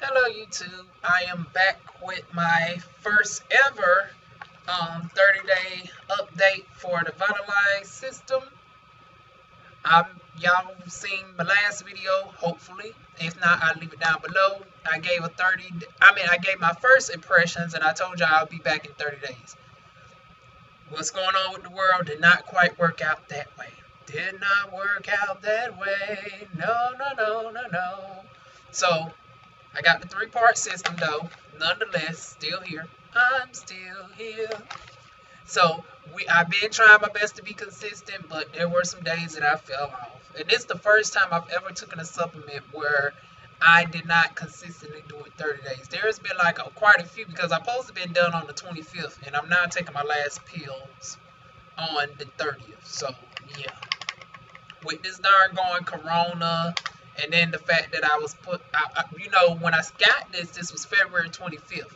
Hello YouTube, I am back with my first ever 30-day update for the Vitalize system. Y'all seen my last video, hopefully. If not, I'll leave it down below. I gave my first impressions and I told y'all I'll be back in 30 days. What's going on with the world did not quite work out that way. Did not work out that way. No. So, I got the 3-part system though. Nonetheless, still here. I'm still here. So I've been trying my best to be consistent, but there were some days that I fell off. And this is the first time I've ever taken a supplement where I did not consistently do it 30 days. There's been like quite a few because I'm supposed to have been done on the 25th, and I'm now taking my last pills on the 30th. So yeah, with this darn going corona, and then the fact that I was when I got this was February 25th.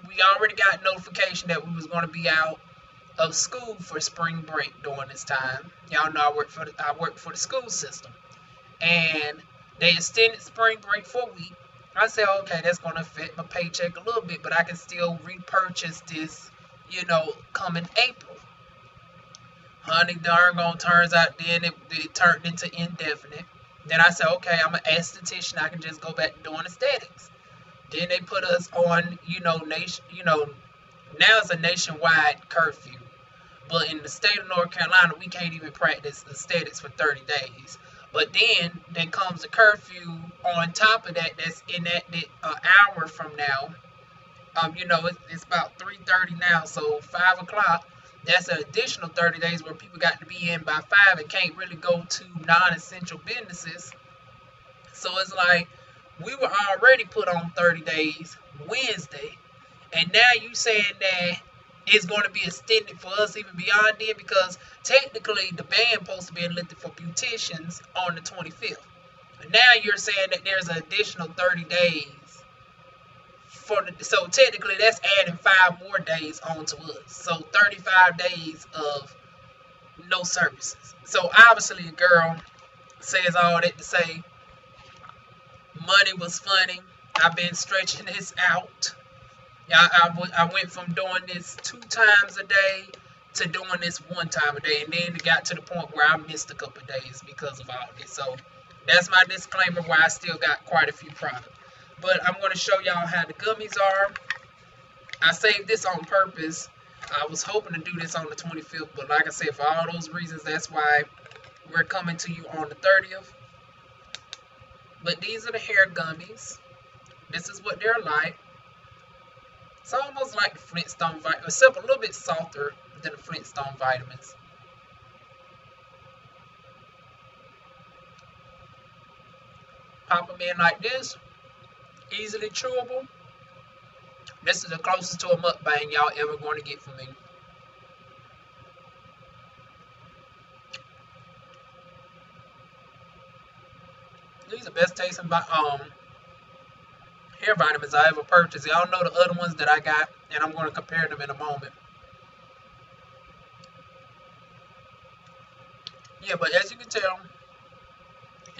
We already got notification that we was going to be out of school for spring break during this time. Y'all know I work for the school system, and they extended spring break for a week. I said, okay, that's going to affect my paycheck a little bit, but I can still repurchase this, coming April. Honey, darn gone, turns out then it turned into indefinite. Then I said, okay, I'm an esthetician. I can just go back to doing aesthetics. Then they put us on, now it's a nationwide curfew. But in the state of North Carolina, we can't even practice aesthetics for 30 days. But then comes a curfew on top of that that's enacted an hour from now. It's about 3:30 now, so 5 o'clock. That's an additional 30 days where people got to be in by 5 and can't really go to non-essential businesses. So it's like we were already put on 30 days Wednesday, and now you saying that it's going to be extended for us even beyond then, because technically the ban supposed to be lifted for beauticians on the 25th. And now you're saying that there's an additional 30 days so technically that's adding 5 more days onto us. So 35 days of no services. So obviously a girl says all that to say money was funny. I've been stretching this out. I went from doing this 2 times a day to doing this 1 time a day, and then it got to the point where I missed a couple of days because of all this. So that's my disclaimer where I still got quite a few products. But I'm going to show y'all how the gummies are. I saved this on purpose. I was hoping to do this on the 25th, but like I said, for all those reasons, that's why we're coming to you on the 30th. But these are the hair gummies. This is what they're like. It's almost like the Flintstone vitamins, except a little bit softer than the Flintstone vitamins. Pop them in like this. Easily chewable. This is the closest to a mukbang y'all ever going to get from me. These are the best tasting hair vitamins I ever purchased. Y'all know the other ones that I got, and I'm going to compare them in a moment. Yeah, but as you can tell,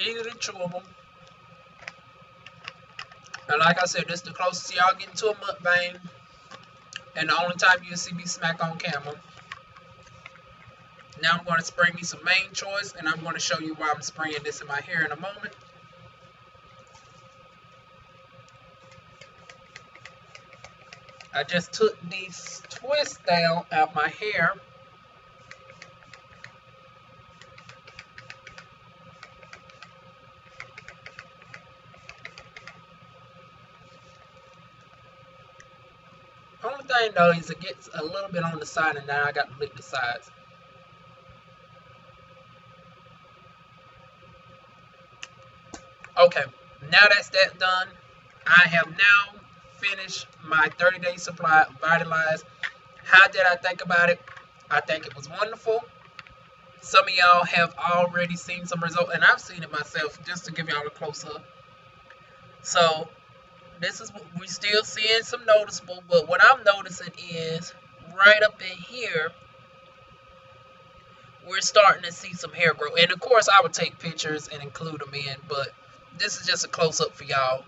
easily chewable. And like I said, this is the closest y'all getting to a mukbang. And the only time you'll see me smack on camera. Now I'm going to spray me some main choice, and I'm going to show you why I'm spraying this in my hair in a moment. I just took these twists down out my hair. Only thing though is it gets a little bit on the side, and now I got to lick the sides. Okay, now that's that done, I have now finished my 30-day supply of Vitalize. How did I think about it? I think it was wonderful. Some of y'all have already seen some results, and I've seen it myself, just to give y'all a close-up. So this is what we're still seeing some noticeable, but what I'm noticing is right up in here, we're starting to see some hair growth. And of course, I would take pictures and include them in, but This is just a close-up for y'all.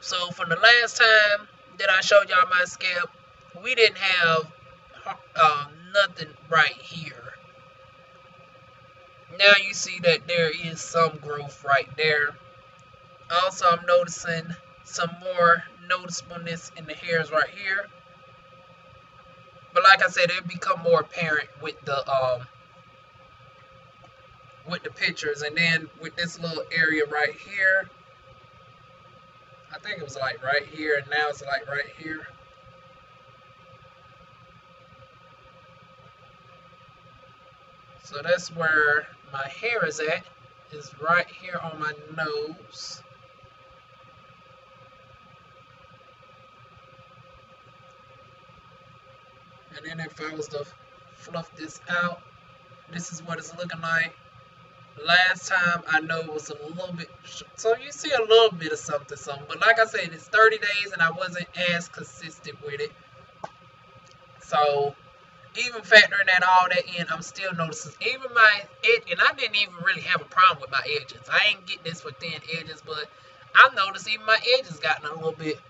So from the last time that I showed y'all my scalp, we didn't have nothing right here. Now you see that there is some growth right there. Also, I'm noticing some more noticeableness in the hairs right here. But like I said, it'll become more apparent with the pictures. And then with this little area right here, I think it was like right here, and now it's like right here. So that's where my hair is at, is right here on my nose. And then if I was to fluff this out, this is what it's looking like. Last time I know it was a little bit, so you see a little bit of something. But like I said, it's 30 days and I wasn't as consistent with it. So even factoring that all that in, I'm still noticing even my edge, and I didn't even really have a problem with my edges. I ain't get this for thin edges, but I noticed even my edges gotten a little bit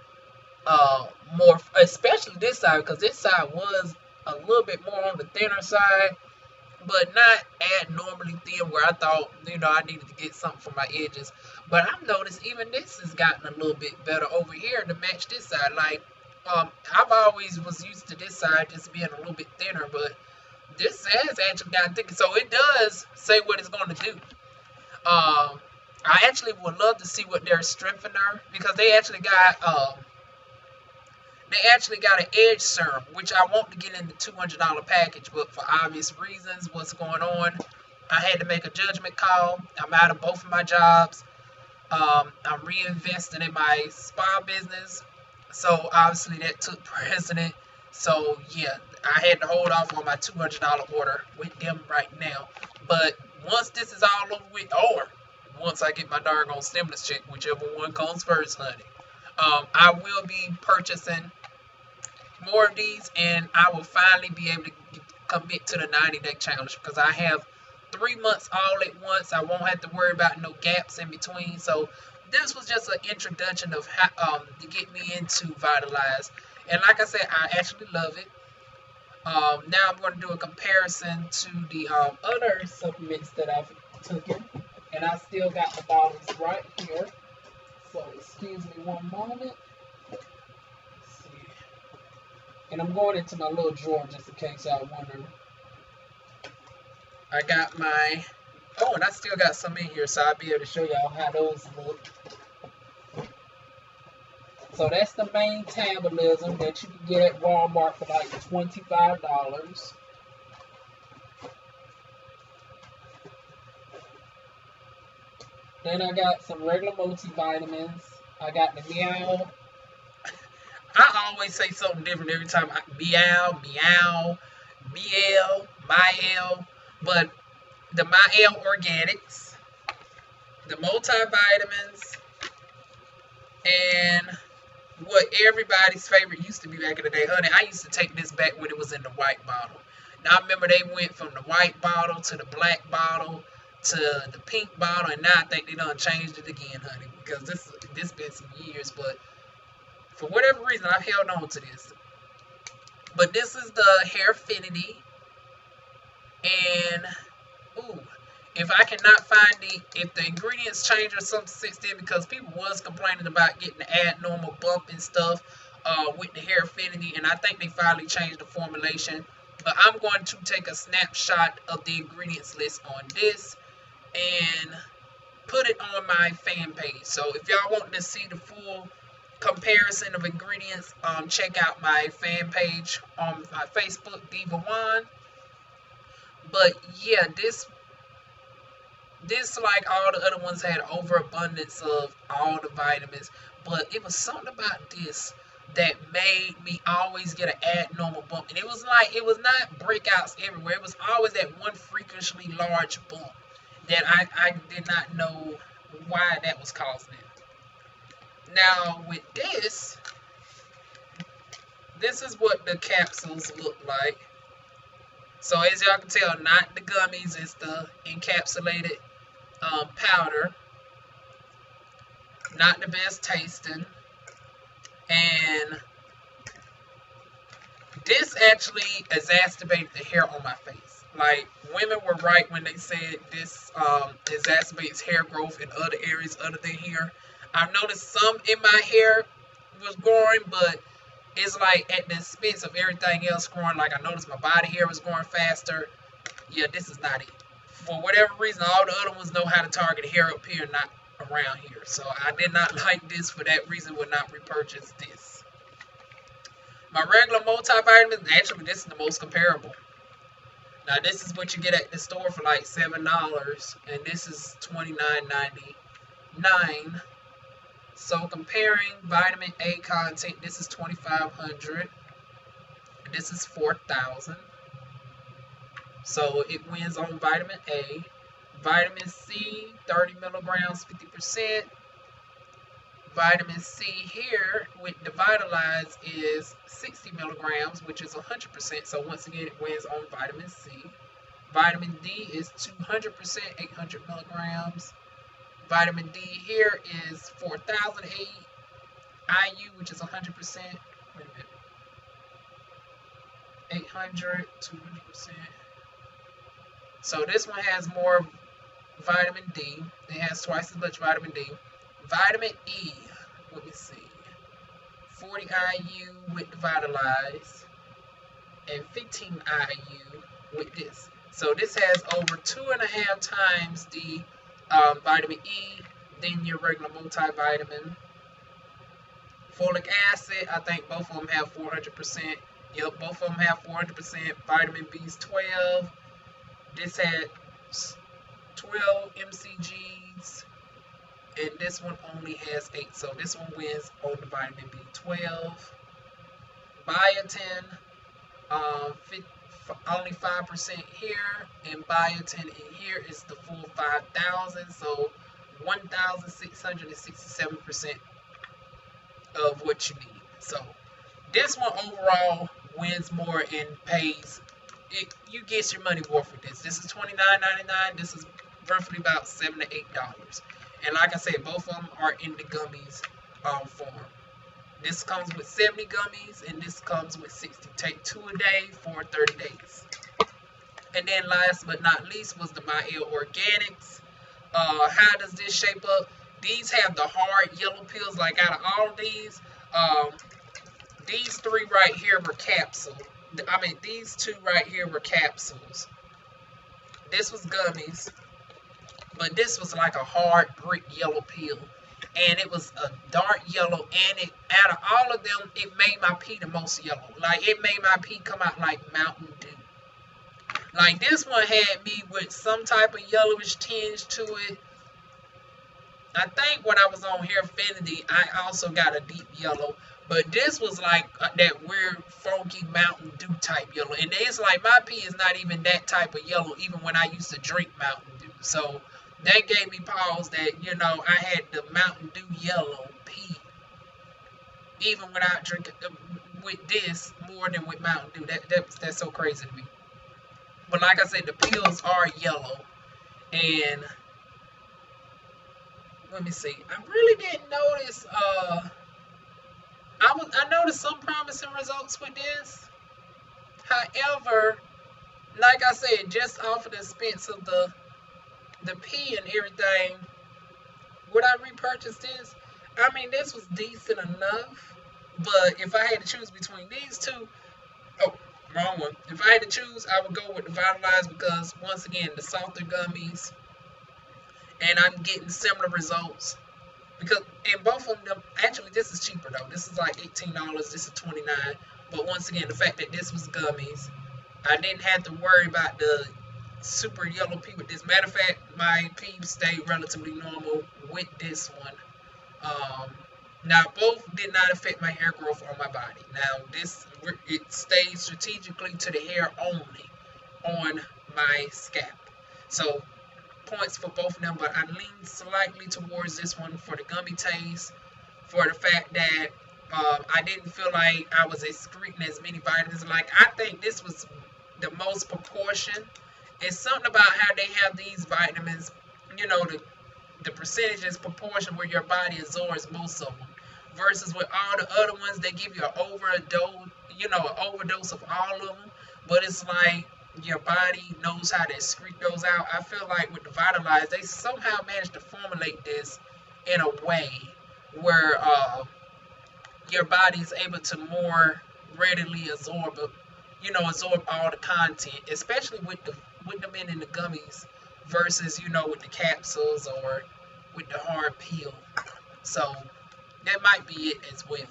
more, especially this side, because this side was a little bit more on the thinner side, but not abnormally thin where I thought, I needed to get something for my edges. But I've noticed even this has gotten a little bit better over here to match this side. Like, I've always was used to this side just being a little bit thinner, but this has actually gotten thicker. So it does say what it's going to do. I actually would love to see what their strengthener, because they actually got an edge serum, which I want to get in the $200 package, but for obvious reasons, what's going on, I had to make a judgment call. I'm out of both of my jobs. I'm reinvesting in my spa business, so obviously that took precedent. So yeah, I had to hold off on my $200 order with them right now. But once this is all over with, or once I get my darn stimulus check, whichever one comes first, honey, I will be purchasing more of these, and I will finally be able to commit to the 90-day challenge, because I have 3 months all at once. I won't have to worry about no gaps in between. So this was just an introduction of how to get me into Vitalize, and like I said, I actually love it. Now I'm going to do a comparison to the other supplements that I've taken, and I still got the bottles right here. So excuse me one moment. And I'm going into my little drawer just in case y'all wonder. I got my, and I still got some in here, so I'll be able to show y'all how those look. So that's the main metabolism that you can get at Walmart for like $25. Then I got some regular multivitamins. I got the Meow. I always say something different every time. Meow, Miel, but the Miel Organics, the multivitamins, and what everybody's favorite used to be back in the day, honey. I used to take this back when it was in the white bottle. Now I remember they went from the white bottle to the black bottle to the pink bottle, and now I think they done changed it again, honey, because this been some years, but for whatever reason, I've held on to this. But this is the Hairfinity. And, if I cannot find if the ingredients change or something since then, because people was complaining about getting the abnormal bump and stuff with the Hairfinity, and I think they finally changed the formulation. But I'm going to take a snapshot of the ingredients list on this and put it on my fan page. So if y'all want to see the full comparison of ingredients, check out my fan page on my Facebook, DivaWuan's. But yeah, this like all the other ones had overabundance of all the vitamins, but it was something about this that made me always get an abnormal bump. And it was not breakouts everywhere. It was always that one freakishly large bump that I did not know why that was causing it. Now with this is what the capsules look like. So as y'all can tell, not the gummies, it's the encapsulated powder. not the best tasting. And this actually exacerbated the hair on my face. Like, women were right when they said this exacerbates hair growth in other areas other than here. I've noticed some in my hair was growing, but it's like at the expense of everything else growing. Like, I noticed my body hair was growing faster. Yeah, this is not it. For whatever reason, all the other ones know how to target hair up here, not around here. So I did not like this. For that reason, would not repurchase this. My regular multivitamin, actually, this is the most comparable. Now, this is what you get at the store for like $7, and this is $29.99. So, comparing vitamin A content, this is 2,500. This is 4,000. So, it wins on vitamin A. Vitamin C, 30 milligrams, 50%. Vitamin C here with the Vitalize is 60 milligrams, which is 100%. So once again, it wins on vitamin C. Vitamin D is 200%, 800 milligrams. Vitamin D here is 4,008 IU, which is 100%. Wait a minute. 800, 200%. So this one has more vitamin D. It has twice as much vitamin D. Vitamin E, let me see, 40 IU with the Vitalize and 15 IU with this. So this has over 2.5 times the vitamin E than your regular multivitamin. Folic acid, I think both of them have 400%. Yep, both of them have 400%. Vitamin B is 12. This had 12 mcgs. And this one only has 8. So this one wins on the vitamin B12. Biotin, only 5% here. And biotin in here is the full 5,000. So 1,667% of what you need. So this one overall wins more and pays. You get your money worth with this. This is $29.99. This is roughly about $7 to $8. And like I said, both of them are in the gummies form. This comes with 70 gummies, and this comes with 60. Take 2 a day for 30 days. And then last but not least was the My L Organics. How does this shape up? These have the hard yellow pills. Like out of all of these 3 right here were capsule. I mean, these 2 right here were capsules. This was gummies. But this was like a hard brick yellow pill. And it was a dark yellow. And it, out of all of them, it made my pee the most yellow. Like, it made my pee come out like Mountain Dew. Like, this one had me with some type of yellowish tinge to it. I think when I was on Hairfinity, I also got a deep yellow. But this was like that weird, funky Mountain Dew type yellow. And it's like my pee is not even that type of yellow, even when I used to drink Mountain Dew. So that gave me pause that, you know, I had the Mountain Dew yellow pee. Even without drinking with this more than with Mountain Dew. That's so crazy to me. But like I said, the pills are yellow. And let me see. I really didn't notice. I noticed some promising results with this. However, like I said, just off of the expense of the pee and everything, would I repurchase this? I mean, this was decent enough. But if I had to choose between these two, oh, wrong one. If I had to choose, I would go with the Vitalize because, once again, the softer gummies. And I'm getting similar results. Because in both of them, actually, this is cheaper, though. This is like $18. This is $29. But once again, the fact that this was gummies, I didn't have to worry about the super yellow pee with this. Matter of fact, my pee stayed relatively normal with this one. Now, both did not affect my hair growth on my body. Now, it stays strategically to the hair only on my scalp. So, points for both of them, but I lean slightly towards this one for the gummy taste, for the fact that I didn't feel like I was excreting as many vitamins. Like, I think this was the most proportion. It's something about how they have these vitamins, you know, the percentage is proportion where your body absorbs most of them. Versus with all the other ones, they give you an overdose, an overdose of all of them. But it's like your body knows how to excrete those out. I feel like with the Vitalize, they somehow managed to formulate this in a way where your body is able to more readily absorb all the content, especially with them in the gummies versus with the capsules or with the hard pill. So that might be it as well.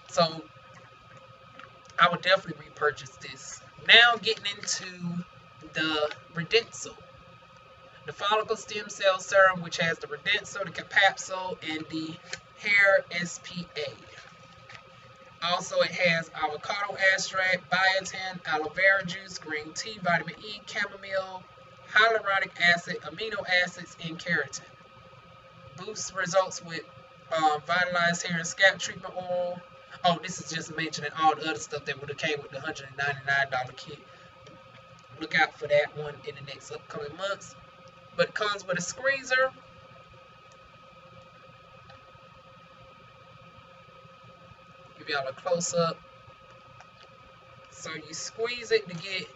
So I would definitely repurchase this. Now getting into the Redensal. The follicle stem cell serum, which has the Redensal, the capsule, and the hair SPA. Also, it has avocado extract, biotin, aloe vera juice, green tea, vitamin E, chamomile, hyaluronic acid, amino acids, and keratin. Boosts results with Vitalize Hair and Scalp Treatment Oil. Oh, this is just mentioning all the other stuff that would have came with the $199 kit. Look out for that one in the next upcoming months. But it comes with a squeezer. Give y'all a close-up. So you squeeze it to get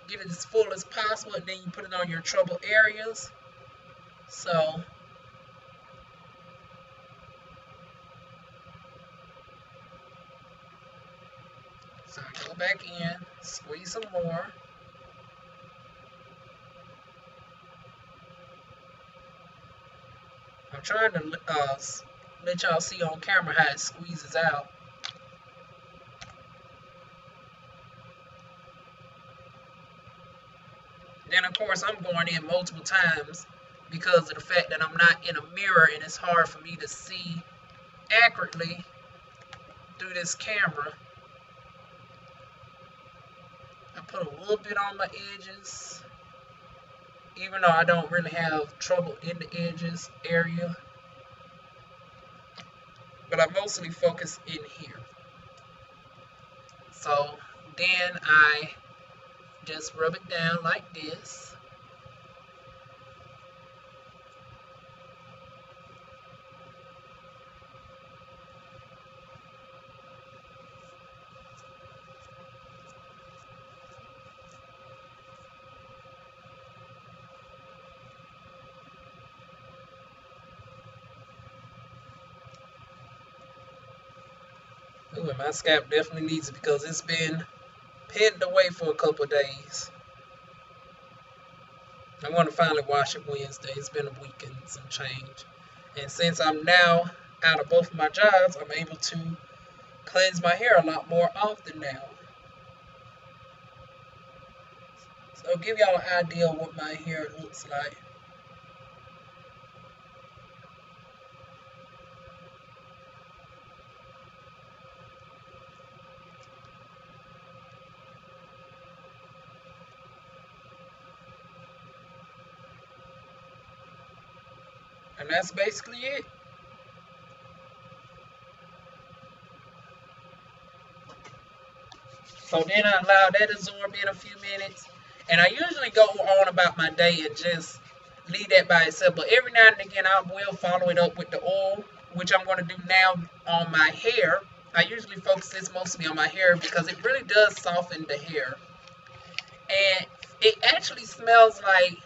it as full as possible, and then you put it on your trouble areas. So go back in, squeeze some more. I'm trying to let y'all see on camera how it squeezes out. Then of course I'm going in multiple times because of the fact that I'm not in a mirror and it's hard for me to see accurately through this camera. I put a little bit on my edges, even though I don't really have trouble in the edges area. But I mostly focus in here. So then I just rub it down like this. Ooh, my scalp definitely needs it because it's been pinned away for a couple of days. I want to finally wash it Wednesday. It's been a week and some change. And since I'm now out of both of my jobs, I'm able to cleanse my hair a lot more often now. So I'll give y'all an idea of what my hair looks like. And that's basically it. So then I allow that to absorb in a few minutes. And I usually go on about my day and just leave that by itself. But every now and again, I will follow it up with the oil, which I'm going to do now on my hair. I usually focus this mostly on my hair because it really does soften the hair. And it actually smells like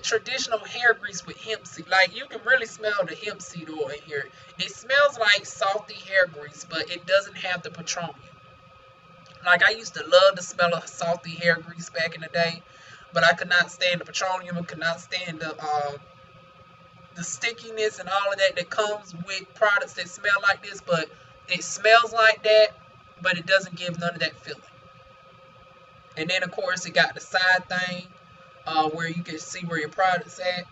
traditional hair grease with hemp seed. Like, you can really smell the hemp seed oil in here. It smells like salty hair grease, but it doesn't have the petroleum. Like, I used to love the smell of salty hair grease back in the day, but I could not stand the petroleum. I could not stand the stickiness and all of that comes with products that smell like this. But it smells like that, but it doesn't give none of that feeling. And then, of course, it got the side thing where you can see where your product's at.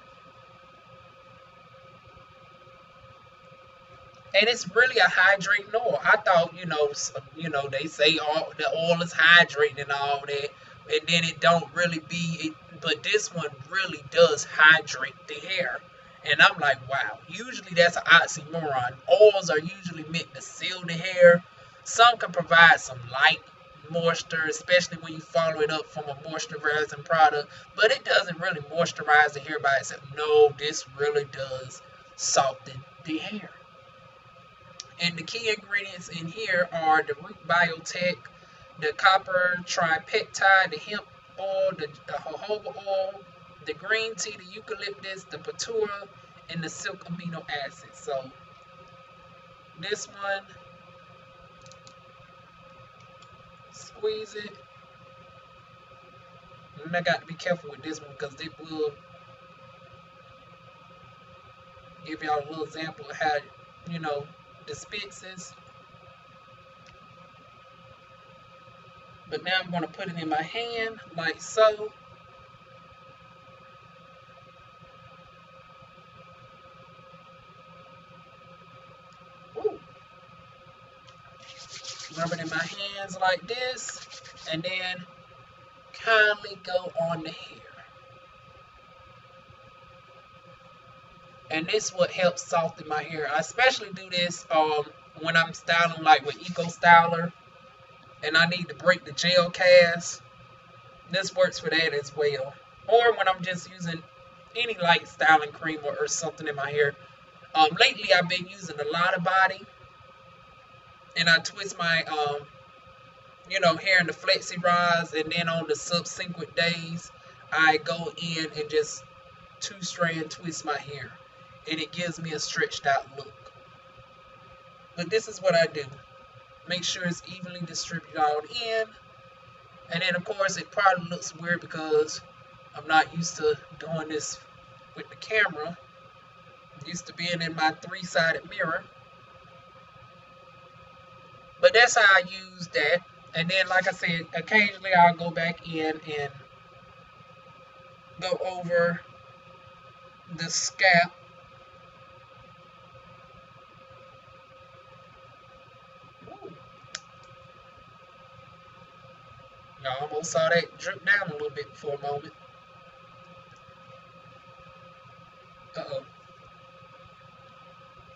And it's really a hydrating oil. I thought, they say the oil is hydrating and all that, and then it don't really be it. But this one really does hydrate the hair. And I'm like, wow. Usually that's an oxymoron. Oils are usually meant to seal the hair. Some can provide some light moisture, especially when you follow it up from a moisturizing product. But it doesn't really moisturize the hair by itself. No, this really does soften the hair. And the key ingredients in here are the root biotech, the copper tripeptide, the hemp oil, the jojoba oil, the green tea, the eucalyptus, the patura, and the silk amino acid. So this one, squeeze it. And I got to be careful with this one because it will give y'all a little example of how, you know, the spits is. But now I'm going to put it in my hand like so. Ooh. Rub it in my hands like this, and then kindly go on the hair. And this what helps soften my hair. I especially do this when I'm styling like with Eco Styler and I need to break the gel cast. This works for that as well. Or when I'm just using any light styling cream or something in my hair. Lately I've been using a lot of body, and I twist my hair in the flexi rods, and then on the subsequent days I go in and just 2-strand twist my hair, and it gives me a stretched out look. But this is what I do. Make sure it's evenly distributed all in. And then of course it probably looks weird because I'm not used to doing this with the camera. I'm used to being in my 3-sided mirror. But that's how I use that. And then like I said, occasionally I'll go back in and go over the scalp. I almost saw that drip down a little bit for a moment. Uh-oh.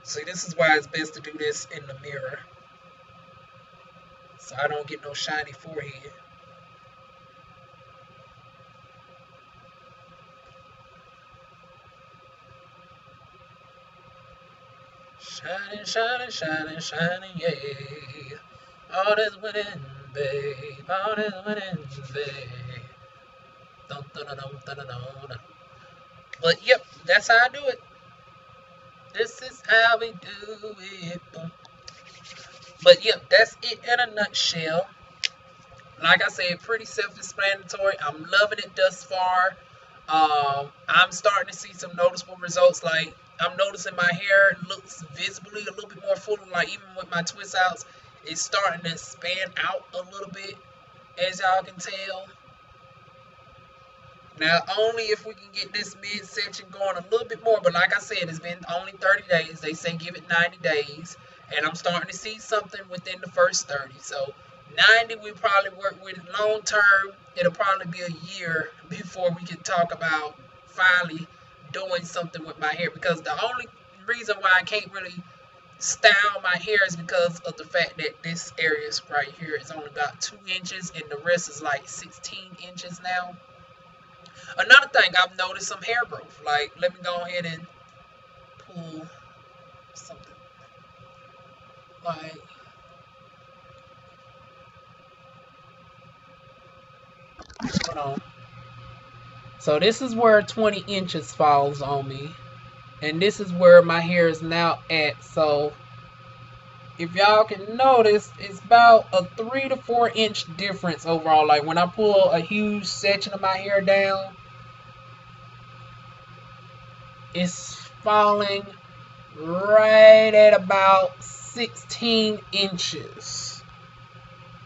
See, this is why it's best to do this in the mirror, so I don't get no shiny forehead. Shining, shining, shining, shining, yeah. All this winning, babe. All this winning, babe. Dun, dun, dun, dun, dun, dun, dun. But yep, that's how I do it. This is how we do it. But yep, that's it in a nutshell. Like I said, pretty self-explanatory. I'm loving it thus far. I'm starting to see some noticeable results. Like, I'm noticing my hair looks visibly a little bit more full. Like, even with my twist outs, it's starting to span out a little bit, as y'all can tell. Now, only if we can get this midsection going a little bit more. But like I said, it's been only 30 days. They say give it 90 days. And I'm starting to see something within the first 30. So 90 we probably work with. Long term, it'll probably be a year before we can talk about finally doing something with my hair. Because the only reason why I can't really style my hair is because of the fact that this area right here is only about 2 inches. And the rest is like 16 inches now. Another thing, I've noticed some hair growth. Like, let me go ahead and pull something. Like, hold on. So this is where 20 inches falls on me. And this is where my hair is now at. So if y'all can notice, it's about a 3 to 4 inch difference overall. Like when I pull a huge section of my hair down, it's falling right at about 16 inches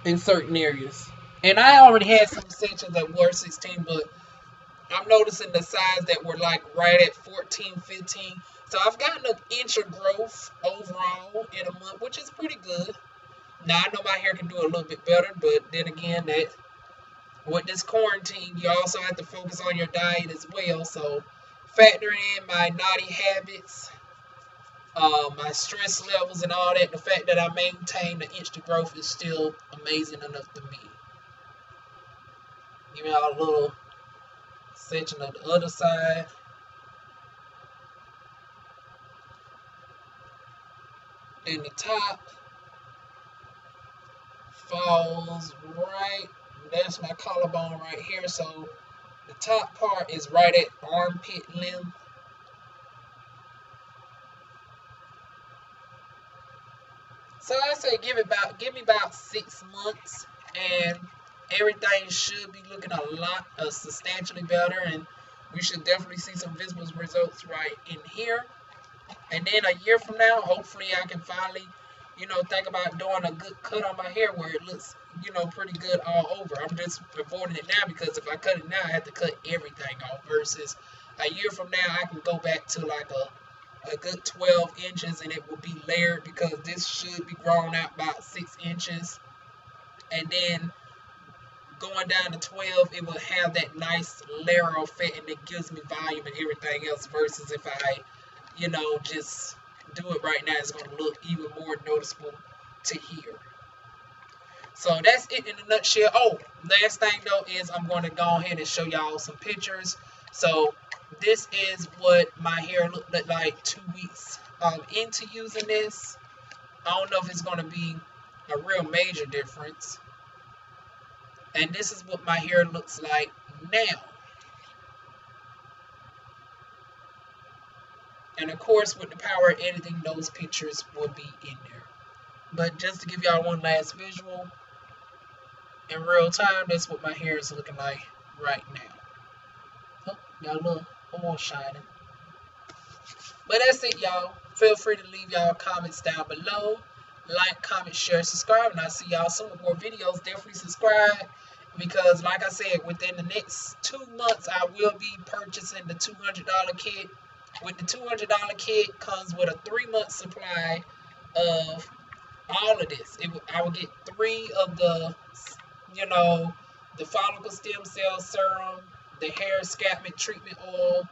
in certain areas. And I already had some sections that were 16, but I'm noticing the size that were like right at 14, 15. So I've gotten an inch of growth overall in a month, which is pretty good. Now I know my hair can do a little bit better, but then again, that with this quarantine, you also have to focus on your diet as well. So factoring in my naughty habits, my stress levels and all that, the fact that I maintain the inch to growth is still amazing enough to me. Give y'all a little section of the other side. Then the top falls right. That's my collarbone right here. So the top part is right at armpit length. So I say give me about 6 months, and everything should be looking a lot substantially better, and we should definitely see some visible results right in here. And then a year from now, hopefully I can finally, think about doing a good cut on my hair where it looks, pretty good all over. I'm just avoiding it now because if I cut it now, I have to cut everything off. Versus a year from now, I can go back to like a good 12 inches and it will be layered because this should be grown out about 6 inches. And then going down to 12, it will have that nice layer effect and it gives me volume and everything else versus if I just do it right now, it's going to look even more noticeable to here. So that's it in a nutshell. Oh, last thing though is I'm going to go ahead and show y'all some pictures. So this is what my hair looked like 2 weeks into using this. I don't know if it's going to be a real major difference. And this is what my hair looks like now. And of course, with the power of editing, those pictures will be in there. But just to give y'all one last visual, in real time, that's what my hair is looking like right now. Oh, y'all look oil shining. But that's it, y'all. Feel free to leave y'all comments down below. Like, comment, share, subscribe. And I'll see y'all soon with more videos. Definitely subscribe. Because like I said, within the next 2 months, I will be purchasing the $200 kit. With the $200 kit comes with a 3-month supply of all of this. I will get 3 of the, the follicle stem cell serum, the hair escapement treatment oil,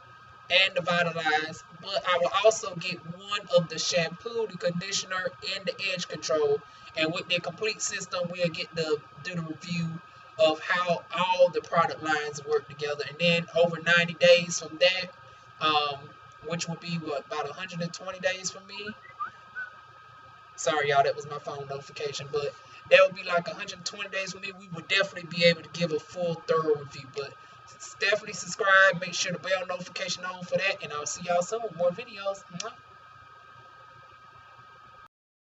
and the Vitalize. But I will also get 1 of the shampoo, the conditioner, and the edge control. And with the complete system, we'll get to do the review of how all the product lines work together. And then over 90 days from that, which will be about 120 days for me. Sorry, y'all, that was my phone notification. But that would be like 120 days for me. We would definitely be able to give a full, thorough review. But definitely subscribe. Make sure the bell notification on for that. And I'll see y'all soon with more videos.